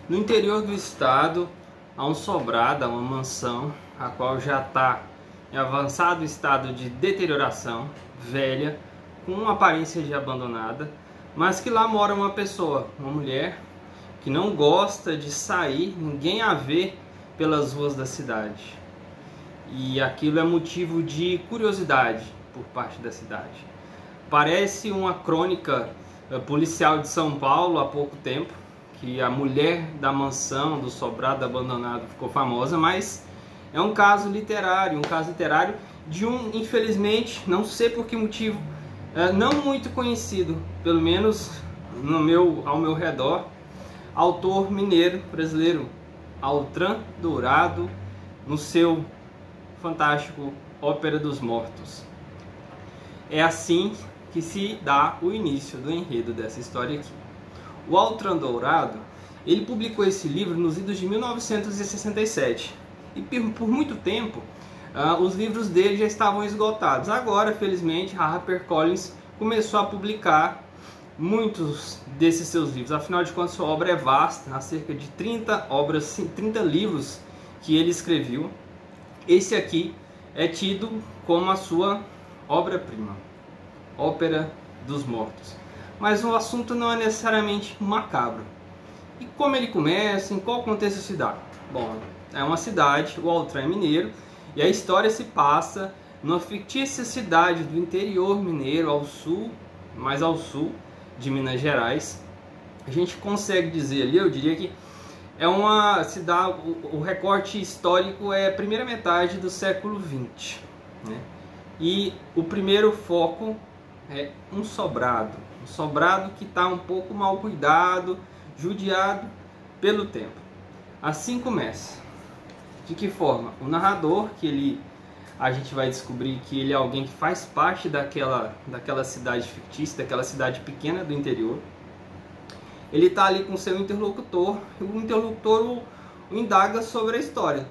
No interior do estado há um sobrado, uma mansão, a qual já está em avançado estado de deterioração, velha, com uma aparência de abandonada, mas que lá mora uma pessoa, uma mulher, que não gosta de sair, ninguém a vê pelas ruas da cidade. E aquilo é motivo de curiosidade por parte da cidade. Parece uma crônica policial de São Paulo há pouco tempo, que a mulher da mansão, do sobrado abandonado, ficou famosa, mas é um caso literário de um, infelizmente, não sei por que motivo, não muito conhecido, pelo menos ao meu redor, autor mineiro brasileiro, Altran Dourado, no seu fantástico Ópera dos Mortos. É assim que se dá o início do enredo dessa história aqui. O Altran Dourado, ele publicou esse livro nos idos de 1967 e por muito tempo os livros dele já estavam esgotados. Agora, felizmente, a HarperCollins começou a publicar muitos desses seus livros. Afinal de contas, sua obra é vasta, há cerca de 30 livros que ele escreveu. Esse aqui é tido como a sua obra-prima, Ópera dos Mortos. Mas o assunto não é necessariamente macabro. E como ele começa, em qual contexto se dá? Bom, é uma cidade, o Altran é mineiro, e a história se passa numa fictícia cidade do interior mineiro, ao sul, mais ao sul de Minas Gerais. A gente consegue dizer ali, eu diria que é uma cidade, o recorte histórico é a primeira metade do século XX, né? E o primeiro foco é um sobrado que está um pouco mal cuidado, judiado pelo tempo. Assim começa. De que forma? O narrador, a gente vai descobrir que ele é alguém que faz parte daquela cidade fictícia, daquela cidade pequena do interior. Ele está ali com seu interlocutor, e o interlocutor o indaga sobre a história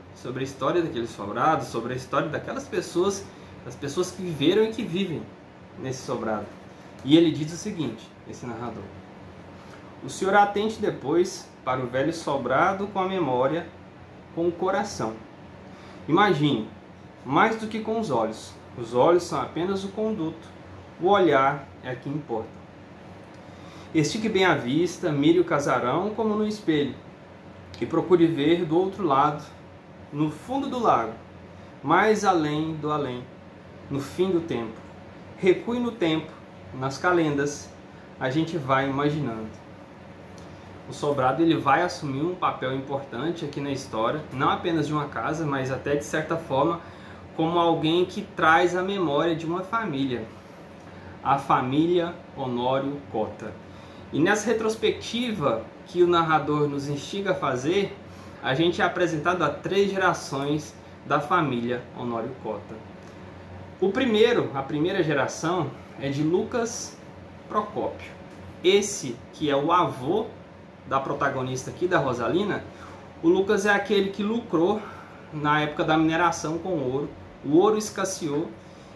daquele sobrado, sobre a história daquelas pessoas, das pessoas que viveram e que vivem nesse sobrado. E ele diz o seguinte, esse narrador: o senhor atente depois para o velho sobrado com a memória, com o coração. Imagine, mais do que com os olhos são apenas o conduto, o olhar é que importa. Estique bem a vista, mire o casarão como no espelho, e procure ver do outro lado, no fundo do lago, mais além do além, no fim do tempo. Recue no tempo, nas calendas, a gente vai imaginando. O sobrado ele vai assumir um papel importante aqui na história, não apenas de uma casa, mas até de certa forma como alguém que traz a memória de uma família, a família Honório Cota. E nessa retrospectiva que o narrador nos instiga a fazer, a gente é apresentado a 3 gerações da família Honório Cota. A primeira geração é de Lucas Procópio. Esse que é o avô da protagonista aqui, da Rosalina. O Lucas é aquele que lucrou na época da mineração com ouro. O ouro escasseou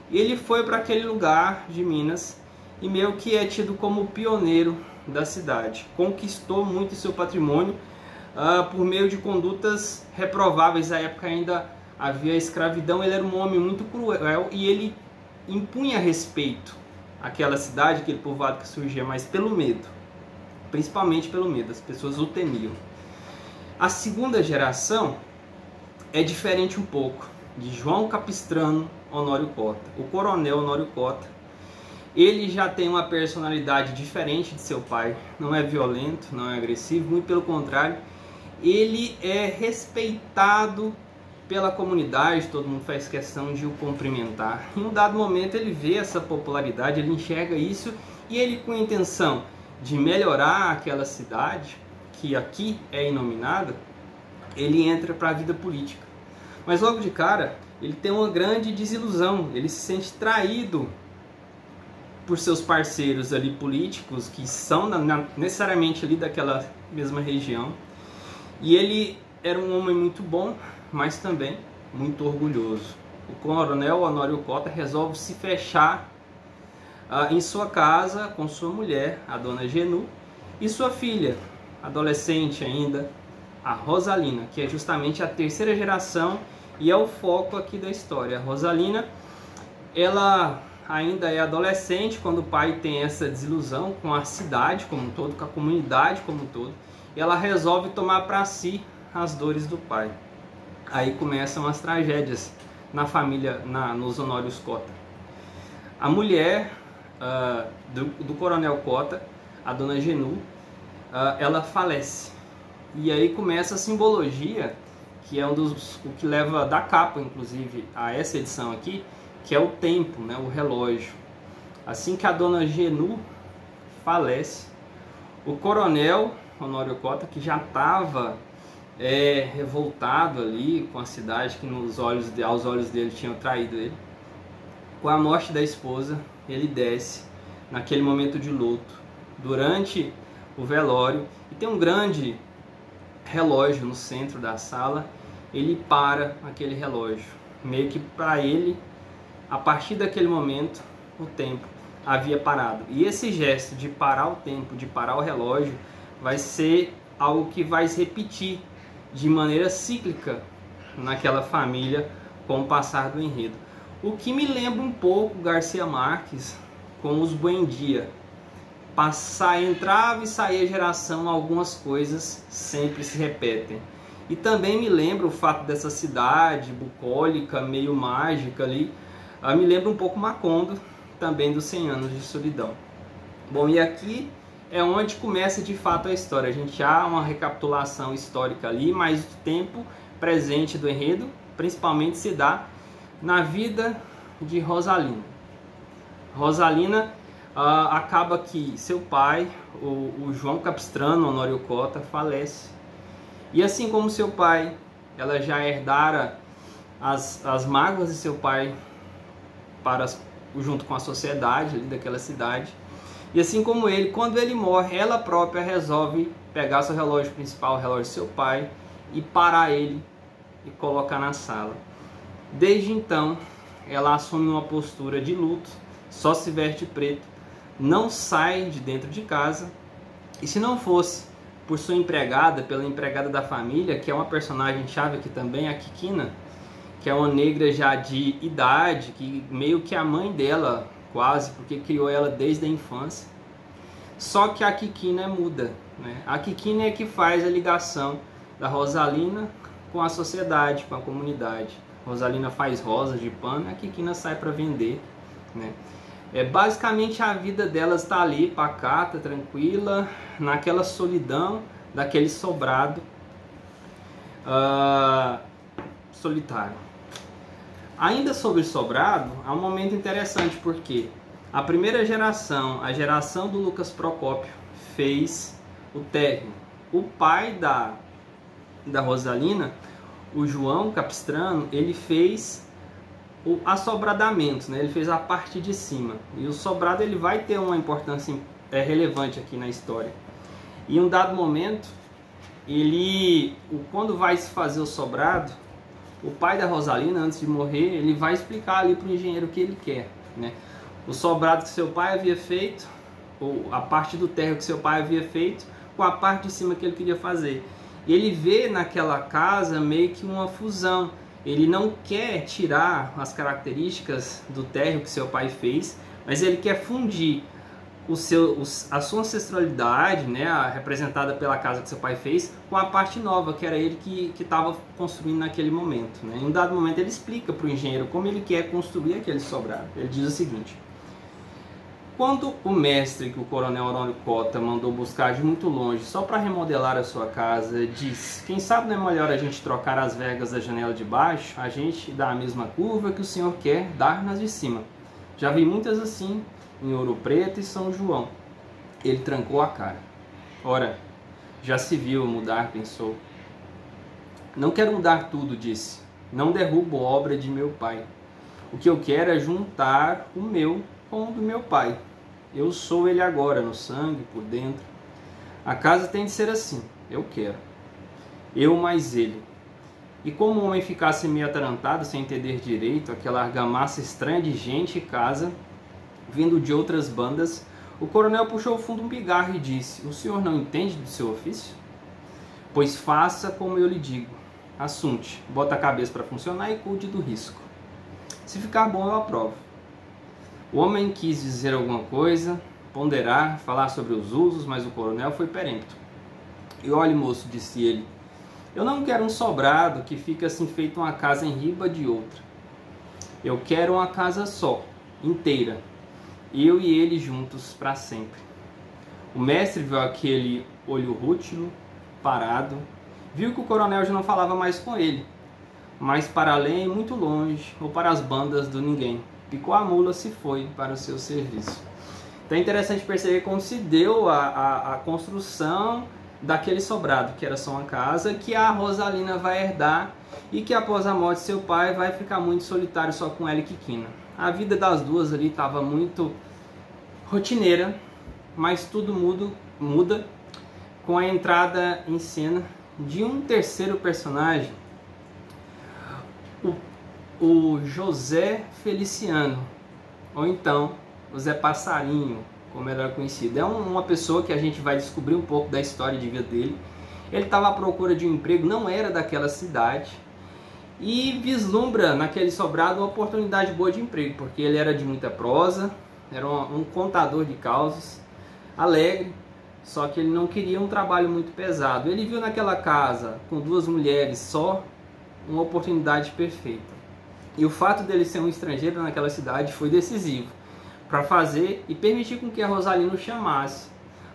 e ele foi para aquele lugar de Minas e meio que é tido como o pioneiro da cidade. Conquistou muito seu patrimônio por meio de condutas reprováveis. À época ainda havia escravidão. Ele era um homem muito cruel e ele impunha respeito àquela cidade, aquele povoado que surgia, mas pelo medo, principalmente pelo medo, as pessoas o temiam. A segunda geração é diferente um pouco, de João Capistrano Honório Cota, o coronel Honório Cota. Ele já tem uma personalidade diferente de seu pai, não é violento, não é agressivo, muito pelo contrário, ele é respeitado pela comunidade, todo mundo faz questão de o cumprimentar. Em um dado momento ele vê essa popularidade, ele enxerga isso e ele, com a intenção de melhorar aquela cidade, que aqui é inominada, ele entra para a vida política. Mas logo de cara ele tem uma grande desilusão, ele se sente traído por seus parceiros ali políticos, que são necessariamente ali daquela mesma região. E ele era um homem muito bom, mas também muito orgulhoso. O coronel Honório Cota resolve se fechar em sua casa com sua mulher, a dona Genu, e sua filha, adolescente ainda, a Rosalina, que é justamente a terceira geração e é o foco aqui da história. A Rosalina, ela ainda é adolescente quando o pai tem essa desilusão com a cidade como um todo, com a comunidade como um todo, e ela resolve tomar para si as dores do pai. Aí começam as tragédias na família, nos Honórios Cota. A mulher do Coronel Cota, a dona Genu, ela falece. E aí começa a simbologia, que é o que leva da capa, inclusive, a essa edição aqui, que é o tempo, né, o relógio. Assim que a dona Genu falece, o Coronel Honório Cota, que já estava revoltado ali com a cidade, que aos olhos dele tinham traído ele, com a morte da esposa, ele desce naquele momento de luto, durante o velório, e tem um grande relógio no centro da sala. Ele para aquele relógio, meio que para ele, a partir daquele momento, o tempo havia parado. E esse gesto de parar o tempo, de parar o relógio, vai ser algo que vai se repetir de maneira cíclica naquela família com o passar do enredo. O que me lembra um pouco Garcia Marques com os Buendia. Entrava e saía geração, algumas coisas sempre se repetem. E também me lembra o fato dessa cidade bucólica, meio mágica ali, me lembra um pouco Macondo, também dos 100 anos de solidão. Bom, e aqui é onde começa de fato a história. A gente há uma recapitulação histórica ali, mas o tempo presente do enredo principalmente se dá na vida de Rosalina. Rosalina acaba que seu pai, o João Capistrano Honório Cota, falece. E assim como seu pai, ela já herdara as mágoas de seu pai junto com a sociedade ali daquela cidade. E assim como ele, quando ele morre, ela própria resolve pegar seu relógio principal, o relógio de seu pai, e parar ele e colocar na sala. Desde então, ela assume uma postura de luto, só se veste preto, não sai de dentro de casa, e se não fosse por sua empregada, pela empregada da família, que é uma personagem chave aqui também, a Kikina, que é uma negra já de idade, que meio que a mãe dela, quase, porque criou ela desde a infância. Só que a Kikina é muda, né? A Kikina é que faz a ligação da Rosalina com a sociedade, com a comunidade. Rosalina faz rosas de pano, a Kikina sai para vender, né? Basicamente a vida delas está ali, pacata, tranquila, naquela solidão daquele sobrado solitário. Ainda sobre sobrado, há um momento interessante, porque a primeira geração, a geração do Lucas Procópio, fez o térreo. O pai da Rosalina, o João Capistrano, ele fez o assobradamento, né? Ele fez a parte de cima. E o sobrado ele vai ter uma importância relevante aqui na história. E em um dado momento, quando vai se fazer o sobrado, o pai da Rosalina, antes de morrer, ele vai explicar ali para o engenheiro o que ele quer, né? O sobrado que seu pai havia feito, ou a parte do térreo que seu pai havia feito, com a parte de cima que ele queria fazer. E ele vê naquela casa meio que uma fusão. Ele não quer tirar as características do térreo que seu pai fez, mas ele quer fundir a sua ancestralidade, né, representada pela casa que seu pai fez, com a parte nova, que era ele que estava construindo naquele momento, né? Em um dado momento ele explica para o engenheiro como ele quer construir aquele sobrado. Ele diz o seguinte: quando o mestre que o coronel Honório Cota mandou buscar de muito longe só para remodelar a sua casa, diz: quem sabe não é melhor a gente trocar as vergas da janela de baixo, a gente dá a mesma curva que o senhor quer dar nas de cima. Já vi muitas assim em Ouro Preto e São João. Ele trancou a cara. Ora, já se viu mudar, pensou. Não quero mudar tudo, disse. Não derrubo obra de meu pai. O que eu quero é juntar o meu com o do meu pai. Eu sou ele agora, no sangue, por dentro. A casa tem de ser assim. Eu quero. Eu mais ele. E como o homem ficasse meio atarantado, sem entender direito, aquela argamassa estranha de gente e casa, vindo de outras bandas, o coronel puxou o fundo um pigarro e disse: o senhor não entende do seu ofício? Pois faça como eu lhe digo. Assunte, bota a cabeça para funcionar e cuide do risco. Se ficar bom, eu aprovo. O homem quis dizer alguma coisa, ponderar, falar sobre os usos, mas o coronel foi perempto. E olhe, moço, disse ele, eu não quero um sobrado que fica assim feito uma casa em riba de outra. Eu quero uma casa só, inteira, eu e ele juntos para sempre. O mestre viu aquele olho rútilo, parado, viu que o coronel já não falava mais com ele, mas para além, muito longe, ou para as bandas do ninguém. Picou a mula, se foi para o seu serviço. Então é interessante perceber como se deu a construção daquele sobrado, que era só uma casa, que a Rosalina vai herdar e que após a morte de seu pai vai ficar muito solitário só com ela e Quiquina. A vida das duas ali estava muito rotineira, mas tudo muda com a entrada em cena de um terceiro personagem, o José Feliciano, ou então o Zé Passarinho, como ele era conhecido. É uma pessoa que a gente vai descobrir um pouco da história de vida dele. Ele estava à procura de um emprego, não era daquela cidade, e vislumbra naquele sobrado uma oportunidade boa de emprego, porque ele era de muita prosa, era um contador de causos, alegre, só que ele não queria um trabalho muito pesado. Ele viu naquela casa, com duas mulheres só, uma oportunidade perfeita. E o fato dele ser um estrangeiro naquela cidade foi decisivo para fazer e permitir com que a Rosalina o chamasse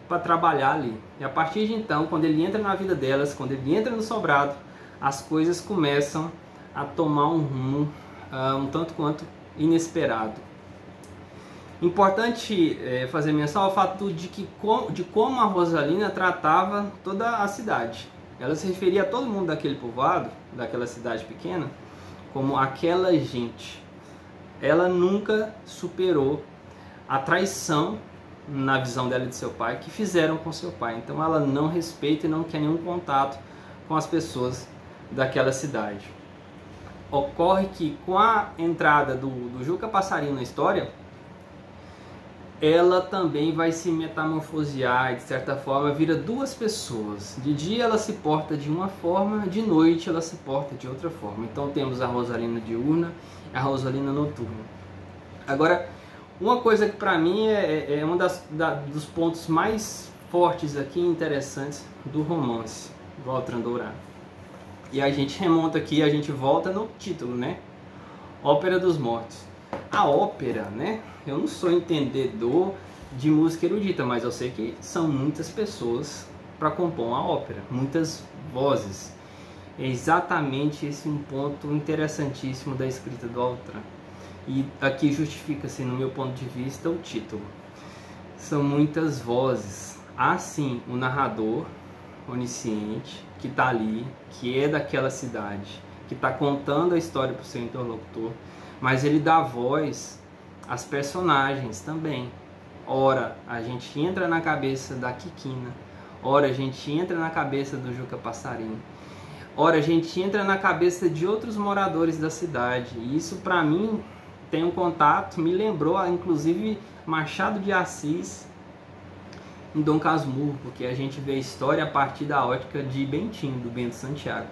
para trabalhar ali. E a partir de então, quando ele entra na vida delas, quando ele entra no sobrado, as coisas começam a tomar um rumo um tanto quanto inesperado. Importante fazer menção ao fato de como a Rosalina tratava toda a cidade. Ela se referia a todo mundo daquele povoado, daquela cidade pequena, como aquela gente. Ela nunca superou a traição, na visão dela e de seu pai, que fizeram com seu pai. Então ela não respeita e não quer nenhum contato com as pessoas daquela cidade. Ocorre que com a entrada do Juca Passarinho na história, ela também vai se metamorfosear, de certa forma vira duas pessoas. De dia ela se porta de uma forma, de noite ela se porta de outra forma. Então temos a Rosalina diurna e a Rosalina noturna. Agora, uma coisa que para mim é um dos pontos mais fortes aqui, interessantes do romance do Altran Dourado. E a gente remonta aqui, a gente volta no título, né? Ópera dos Mortos. A ópera, né? Eu não sou entendedor de música erudita, mas eu sei que são muitas pessoas para compor uma ópera, muitas vozes. É exatamente esse um ponto interessantíssimo da escrita do Altran. E aqui justifica-se, no meu ponto de vista, o título. São muitas vozes. Há sim o narrador onisciente que está ali, que é daquela cidade, que está contando a história para o seu interlocutor, mas ele dá voz às personagens também. Ora, a gente entra na cabeça da Quiquina, ora a gente entra na cabeça do Juca Passarinho, ora a gente entra na cabeça de outros moradores da cidade. E isso para mim tem um contato, me lembrou inclusive Machado de Assis em Dom Casmurro, porque a gente vê a história a partir da ótica de Bentinho, do Bento Santiago.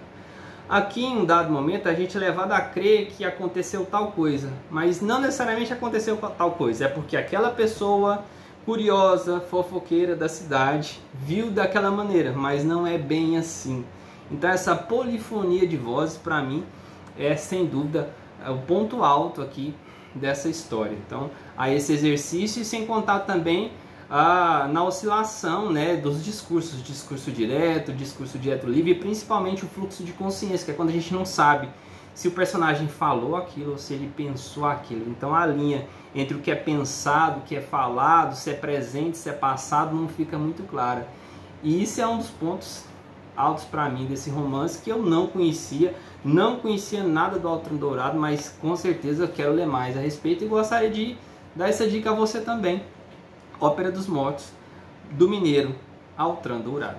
Aqui, em um dado momento, a gente é levado a crer que aconteceu tal coisa, mas não necessariamente aconteceu tal coisa, é porque aquela pessoa curiosa, fofoqueira da cidade, viu daquela maneira, mas não é bem assim. Então essa polifonia de vozes, para mim, é sem dúvida o ponto alto aqui dessa história. Então, há esse exercício, e sem contar também na oscilação, né, dos discursos, discurso direto livre, e principalmente o fluxo de consciência, que é quando a gente não sabe se o personagem falou aquilo ou se ele pensou aquilo. Então a linha entre o que é pensado, o que é falado, se é presente, se é passado, não fica muito clara. E isso é um dos pontos altos para mim desse romance, que eu não conhecia nada do Altran Dourado, mas com certeza quero ler mais a respeito e gostaria de dar essa dica a você também. Ópera dos Mortos, do mineiro Altran Dourado.